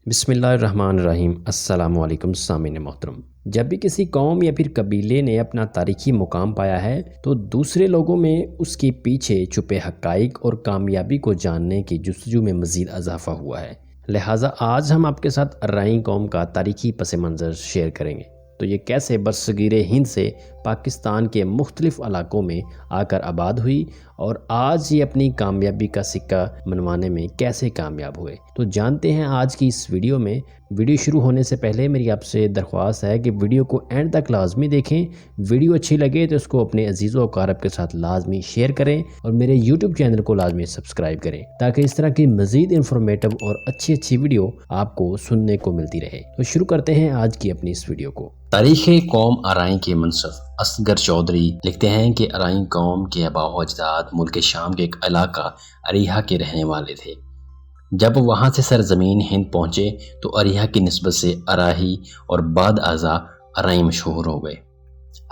बिस्मिल्लाहिर्रहमानिर्रहीम। अस्सलाम वालेकुम सामीन मोहतरम। जब भी किसी कौम या फिर कबीले ने अपना तारीखी मुकाम पाया है तो दूसरे लोगों में उसके पीछे छुपे हक़ाइक़ और कामयाबी को जानने की जुस्तजू में मज़ीद इजाफ़ा हुआ है। लिहाजा आज हम आपके साथ अर्राई कौम का तारीखी पस मंज़र शेयर करेंगे। तो ये कैसे बरसगीरे हिंद से पाकिस्तान के मुख्तलिफ़ इलाकों में आकर आबाद हुई और आज ये अपनी कामयाबी का सिक्का मनवाने में कैसे कामयाब हुए, तो जानते हैं आज की इस वीडियो में। वीडियो शुरू होने से पहले मेरी आपसे दरख्वास्त है कि वीडियो को एंड तक लाजमी देखें। वीडियो अच्छी लगे तो इसको अपने अजीज़ व अक़ारब के साथ लाजमी शेयर करें और मेरे यूट्यूब चैनल को लाजमी सब्सक्राइब करें ताकि इस तरह की मज़ीद इंफॉर्मेटिव और अच्छी वीडियो आपको सुनने को मिलती रहे। तो शुरू करते हैं आज की अपनी इस वीडियो को। तारीख़ कौम अराई के मुनसफ़ असगर चौधरी लिखते हैं कि अराई कौम के आबाओ अजदाद मुल्क शाम के एक इलाका अरिहा के रहने वाले थे। जब वहाँ से सरजमीन हिंद पहुँचे तो अरिहा की निस्बत से अराही और बाद आज़ा अराई मशहूर हो गए।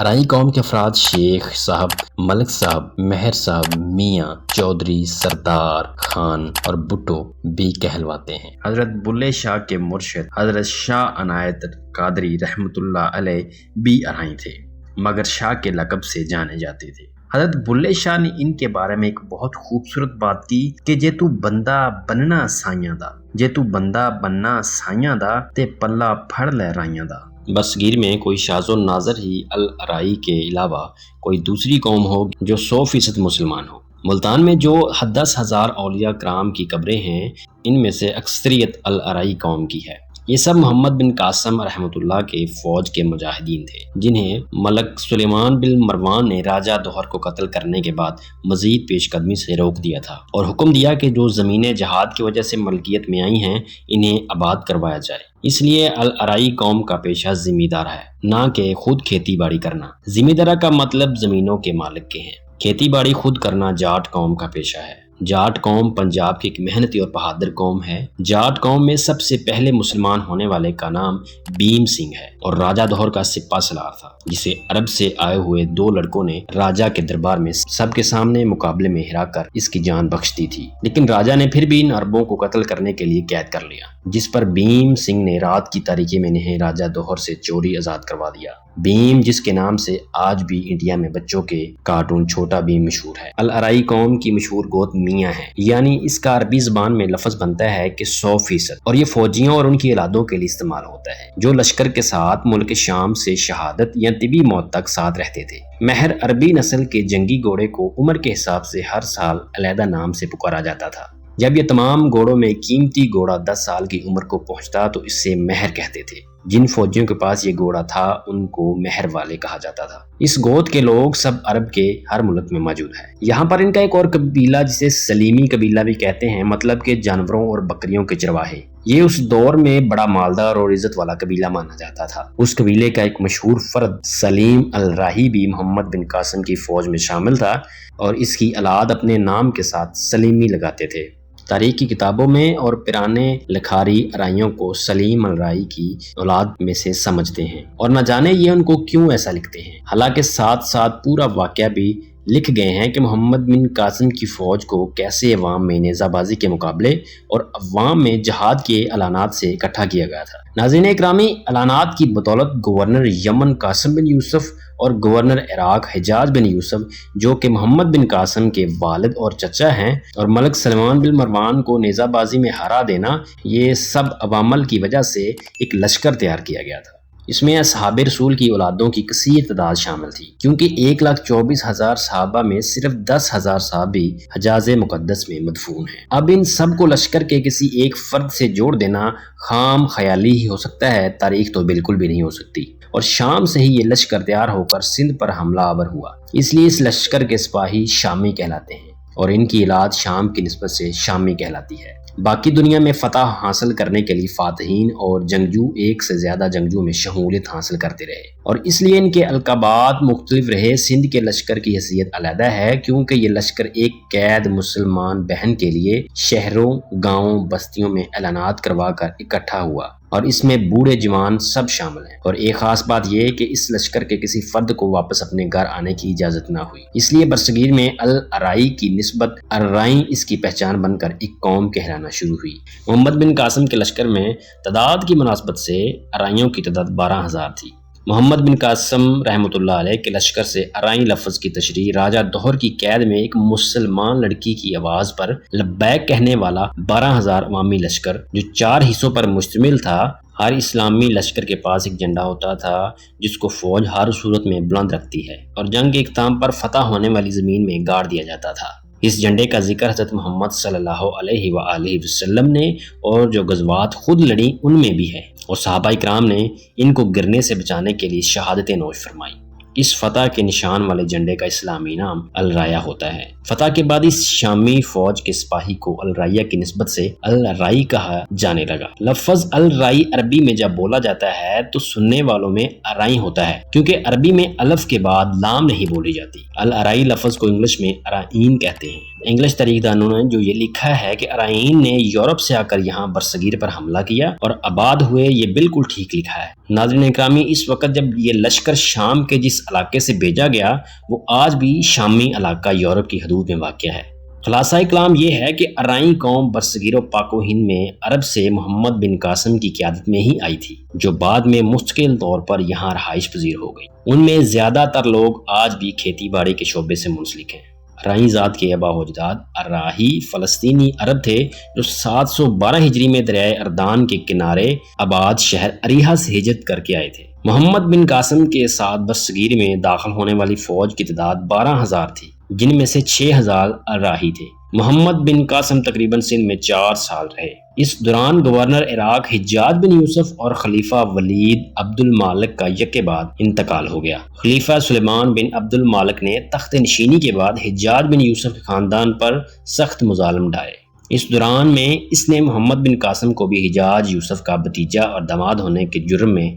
अराई कौम के अफराद शेख साहब, मलिक साहब, मेहर साहब, मियाँ, चौधरी, सरदार, खान और भुट्टो भी कहलवाते हैं। हज़रत बुल्ले शाह के मुर्शिद हज़रत शाह अनायत कादरी रहमतुल्लाह अलैह भी अराई थे, मगर शाह के लक़ब से जाने जाते थे। हज़रत बुल्ले शाह ने इनके बारे में एक बहुत खूबसूरत बात की कि जे तू बंदा बनना साइयां दा, जे तू बंदा बनना साइयां दा ते पल्ला फड़ ले राइयां दा। बसगीर में कोई शाज़ो नाज़र ही अल अराई के अलावा कोई दूसरी कौम हो जो 100% मुसलमान हो। मुल्तान में जो 10,000 औलिया कराम की कब्रें हैं, इनमें से अक्सरियत अल अराई कौम की है। ये सब मोहम्मद बिन कासम रहमतुल्लाह के फौज के मुजाहिदीन थे, जिन्हें मलक सुलेमान बिन मरवान ने राजा दोहर को कत्ल करने के बाद मजीद पेशकदमी से रोक दिया था और हुक्म दिया कि जो ज़मीनें जहाद की वजह से मलकियत में आई हैं, इन्हें आबाद करवाया जाए। इसलिए अल अराई कौम का पेशा ज़मींदार है, ना कि खुद खेती बाड़ी करना। ज़मींदारा का मतलब ज़मीनों के मालिक के हैं। खेती बाड़ी खुद करना जाट कौम का पेशा है। जाट कौम पंजाब की एक मेहनती और बहादुर कौम है। जाट कौम में सबसे पहले मुसलमान होने वाले का नाम भीम सिंह है और राजा दोहर का सिपा सलार था, जिसे अरब से आए हुए 2 लड़कों ने राजा के दरबार में सबके सामने मुकाबले में हराकर इसकी जान बख्श दी थी। लेकिन राजा ने फिर भी इन अरबों को कत्ल करने के लिए कैद कर लिया, जिस पर भीम सिंह ने रात की तारीकी में इन्हें राजा दोहर से चोरी आजाद करवा दिया। भीम, जिसके नाम से आज भी इंडिया में बच्चों के कार्टून छोटा भीम मशहूर है। अल अराई कौम की मशहूर गोत मियाँ है, यानी इसका अरबी ज़बान में लफ्ज़ बनता है कि 100%, और ये फौजियों और उनकी औलादों के लिए इस्तेमाल होता है जो लश्कर के साथ मुल्क शाम से शहादत या तिबी मौत तक साथ रहते थे। महर अरबी नस्ल के जंगी घोड़े को उम्र के हिसाब से हर साल अलहदा नाम से पुकारा जाता था। जब ये तमाम घोड़ों में कीमती घोड़ा 10 साल की उम्र को पहुंचता तो इससे महर कहते थे। जिन फौजियों के पास ये घोड़ा था उनको महर वाले कहा जाता था। इस गोत के लोग सब अरब के हर मुल्क में मौजूद है। यहाँ पर इनका एक और कबीला जिसे सलीमी कबीला भी कहते हैं, मतलब के जानवरों और बकरियों के चरवाहे। ये उस दौर में बड़ा मालदार और इज्जत वाला कबीला माना जाता था। उस कबीले का एक मशहूर फर्द सलीम अल राही भी मोहम्मद बिन कासम की फौज में शामिल था और इसकी औलाद अपने नाम के साथ सलीमी लगाते थे। तारीख की किताबों में और पुराने लिखारी अराइयों को सलीम अल राही की औलाद में से समझते हैं और न जाने ये उनको क्यों ऐसा लिखते हैं। हालांकि साथ साथ पूरा वाकया भी लिख गए हैं कि मोहम्मद बिन कासिम की फौज को कैसे अवाम में नेज़ाबाजी के मुकाबले और अवाम में जहाद के ऐलानात से इकट्ठा किया गया था। नाज़रीन इकरामी, ऐलानात की बदौलत गवर्नर यमन कासिम बिन यूसुफ और गवर्नर इराक हिजाज बिन यूसुफ, जो कि मोहम्मद बिन कासिम के वालिद और चचा हैं, और मलिक सलमान बिन मरवान को नेज़ाबाजी में हरा देना, ये सब अवामल की वजह से एक लश्कर तैयार किया गया था। इसमें असहाबे रसूल की औलादों की कसीर तादाद शामिल थी, क्योंकि 1,24,000 सहाबा में सिर्फ 10,000 सहाबी हिजाज मुकद्दस में मदफून हैं। अब इन सब को लश्कर के किसी एक फर्द से जोड़ देना खाम ख्याली ही हो सकता है, तारीख तो बिल्कुल भी नहीं हो सकती। और शाम से ही ये लश्कर तैयार होकर सिंध पर हमला आवर हुआ, इसलिए इस लश्कर के सिपाही शामी कहलाते हैं और इनकी औलाद शाम की निस्बत से शामी कहलाती है। बाकी दुनिया में फतह हासिल करने के लिए फातहीन और जंगजू एक से ज्यादा जंगजू में शमूलियत हासिल करते रहे और इसलिए इनके अलकाबात मुख्तलिफ रहे। सिंध के लश्कर की हैसियत अलहदा है, क्योंकि ये लश्कर एक कैद मुसलमान बहन के लिए शहरों, गाँवों, बस्तियों में ऐलानात करवा कर इकट्ठा हुआ اور اس میں بوڑھے جوان سب شامل ہیں، اور ایک خاص بات یہ کہ اس لشکر کے کسی فرد کو واپس اپنے گھر آنے کی اجازت نہ ہوئی۔ اس لیے برصغیر میں الارائی کی نسبت ارائیں اس کی پہچان بن کر ایک قوم کہلانا شروع ہوئی۔ محمد بن قاسم کے لشکر میں تعداد کی مناسبت سے ارائیوں کی تعداد 12,000 تھی۔ محمد بن قاسم رحمۃ اللہ علیہ کے لشکر سے ارائیں لفظ کی تشریح راجہ دہر کی قید میں ایک مسلمان لڑکی کی آواز پر لبیک کہنے والا 12,000 عوامی لشکر جو 4 حصوں پر مشتمل تھا۔ ہر اسلامی لشکر کے پاس ایک جھنڈا ہوتا تھا جس کو فوج ہر صورت میں بلند رکھتی ہے اور جنگ کے اختتام پر فتح ہونے والی زمین میں گاڑ دیا جاتا تھا۔ اس جھنڈے کا ذکر حضرت محمد صلی اللہ علیہ وآلہ وسلم نے اور جو غزوات خود لڑیں ان میں بھی ہے، اور صحابہ کرام نے ان کو گرنے سے بچانے کے لیے شہادتیں نوش فرمائی۔ اس فتح کے نشان والے جھنڈے کا اسلامی نام الرایا ہوتا ہے۔ فتح کے بعد اس شامی فوج کے سپاہی کو الرایا کی نسبت سے الرائی کہا جانے لگا۔ لفظ الرائی عربی میں جب بولا جاتا ہے تو سننے والوں میں ارائی ہوتا ہے، کیونکہ عربی میں الف کے بعد لام نہیں بولی جاتی۔ الارائی لفظ کو انگلش میں ارائین کہتے ہیں۔ انگلش تاریخ دانوں نے جو یہ لکھا ہے کہ ارائین نے یورپ سے آ کر یہاں برصغیر پر حملہ کیا اور آباد ہوئے، یہ بالکل ٹھیک لکھا ہے۔ ناظرین اکرامی، اس وقت جب یہ لشکر شام کے جس علاقے سے بھیجا گیا وہ آج بھی شامی علاقہ یورپ کی حدود میں واقع ہے۔ خلاصہ کلام یہ ہے کہ ارائیں قوم برصغیر و پاک و ہند میں عرب سے محمد بن قاسم کی قیادت میں ہی آئی تھی، جو بعد میں مستقل طور پر یہاں رہائش پذیر ہو گئی۔ ان میں زیادہ تر لوگ آج بھی کھیتی باڑی کے شعبے سے منسلک ہیں۔ ارائیں ذات کے آباء و اجداد اراہی فلسطینی عرب تھے جو 712 ہجری میں دریائے اردن کے کنارے آباد شہر اریحا سے ہجرت کر کے آئے تھے۔ محمد بن قاسم کے ساتھ برصغیر میں داخل ہونے والی فوج کی تعداد 12,000 تھی، جن میں سے 6,000 اراہی تھے۔ محمد بن قاسم تقریباً سندھ میں 4 سال رہے۔ اس دوران گورنر عراق حجاج بن یوسف اور خلیفہ ولید عبد المالک کا یکے بعد انتقال ہو گیا۔ خلیفہ سلیمان بن عبد المالک نے تخت نشینی کے بعد حجاج بن یوسف کے خاندان پر سخت مظالم ڈھائے۔ اس دوران میں اس نے محمد بن قاسم کو بھی حجاج یوسف کا بھتیجا اور داماد ہونے کے جرم میں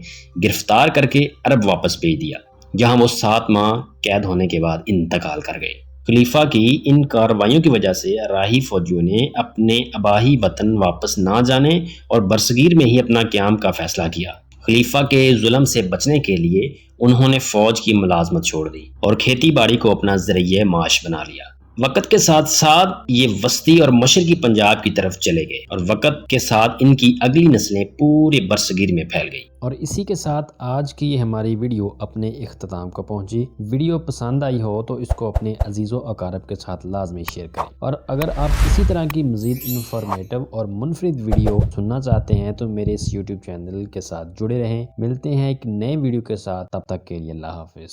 گرفتار کر کے عرب واپس بھیج دیا، جہاں وہ 7 ماہ قید ہونے کے بعد انتقال کر گئے۔ خلیفہ کی ان کارروائیوں کی وجہ سے اراہی فوجیوں نے اپنے آبائی وطن واپس نہ جانے اور برصغیر میں ہی اپنا قیام کا فیصلہ کیا۔ خلیفہ کے ظلم سے بچنے کے لیے انہوں نے فوج کی ملازمت چھوڑ دی اور کھیتی باڑی کو اپنا ذریعہ معاش بنا لیا۔ وقت کے ساتھ ساتھ یہ وسطی اور مشرقی پنجاب کی طرف چلے گئے اور وقت کے ساتھ ان کی اگلی نسلیں پورے برصغیر میں پھیل گئی۔ اور اسی کے ساتھ آج کی یہ ہماری ویڈیو اپنے اختتام کو پہنچی۔ ویڈیو پسند آئی ہو تو اس کو اپنے عزیز و اقارب کے ساتھ لازمی شیئر کریں، اور اگر آپ اسی طرح کی مزید انفارمیٹو اور منفرد ویڈیو سننا چاہتے ہیں تو میرے اس یوٹیوب چینل کے ساتھ جڑے رہیں۔ ملتے ہیں ایک نئے ویڈیو کے ساتھ، تب تک کے لیے اللہ حافظ۔